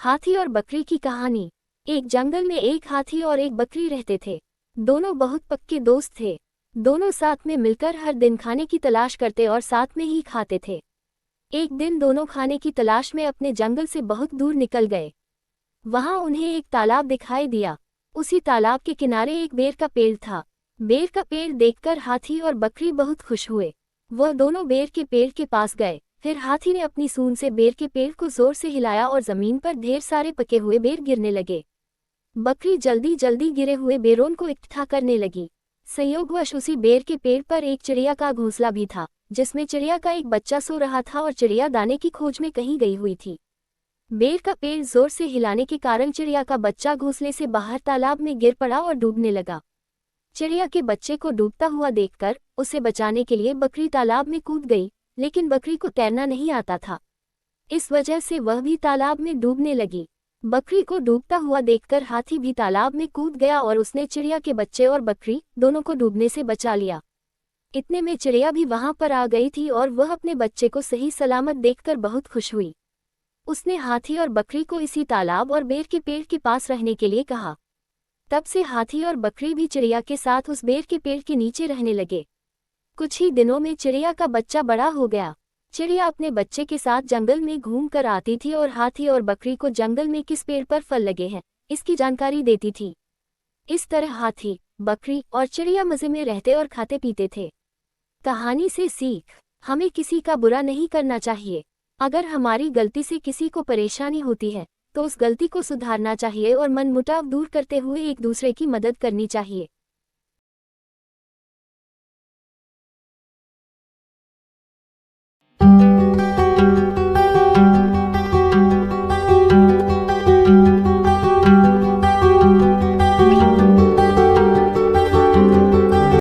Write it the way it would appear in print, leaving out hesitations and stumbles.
हाथी और बकरी की कहानी। एक जंगल में एक हाथी और एक बकरी रहते थे। दोनों बहुत पक्के दोस्त थे। दोनों साथ में मिलकर हर दिन खाने की तलाश करते और साथ में ही खाते थे। एक दिन दोनों खाने की तलाश में अपने जंगल से बहुत दूर निकल गए। वहां उन्हें एक तालाब दिखाई दिया। उसी तालाब के किनारे एक बेर का पेड़ था। बेर का पेड़ देखकर हाथी और बकरी बहुत खुश हुए। वह दोनों बेर के पेड़ के पास गए। फिर हाथी ने अपनी सूंड से बेर के पेड़ को जोर से हिलाया और जमीन पर ढेर सारे पके हुए बेर गिरने लगे। बकरी जल्दी जल्दी गिरे हुए बेरों को इकट्ठा करने लगी। संयोगवश उसी बेर के पेड़ पर एक चिड़िया का घोंसला भी था, जिसमें चिड़िया का एक बच्चा सो रहा था और चिड़िया दाने की खोज में कहीं गई हुई थी। बेर का पेड़ जोर से हिलाने के कारण चिड़िया का बच्चा घोंसले से बाहर तालाब में गिर पड़ा और डूबने लगा। चिड़िया के बच्चे को डूबता हुआ देखकर उसे बचाने के लिए बकरी तालाब में कूद गई, लेकिन बकरी को तैरना नहीं आता था। इस वजह से वह भी तालाब में डूबने लगी। बकरी को डूबता हुआ देखकर हाथी भी तालाब में कूद गया और उसने चिड़िया के बच्चे और बकरी दोनों को डूबने से बचा लिया। इतने में चिड़िया भी वहां पर आ गई थी और वह अपने बच्चे को सही सलामत देखकर बहुत खुश हुई। उसने हाथी और बकरी को इसी तालाब और बेर के पेड़ के पास रहने के लिए कहा। तब से हाथी और बकरी भी चिड़िया के साथ उस बेर के पेड़ के नीचे रहने लगे। कुछ ही दिनों में चिड़िया का बच्चा बड़ा हो गया। चिड़िया अपने बच्चे के साथ जंगल में घूम कर आती थी और हाथी और बकरी को जंगल में किस पेड़ पर फल लगे हैं इसकी जानकारी देती थी। इस तरह हाथी, बकरी और चिड़िया मजे में रहते और खाते पीते थे। कहानी से सीख, हमें किसी का बुरा नहीं करना चाहिए। अगर हमारी गलती से किसी को परेशानी होती है तो उस गलती को सुधारना चाहिए और मनमुटाव दूर करते हुए एक दूसरे की मदद करनी चाहिए।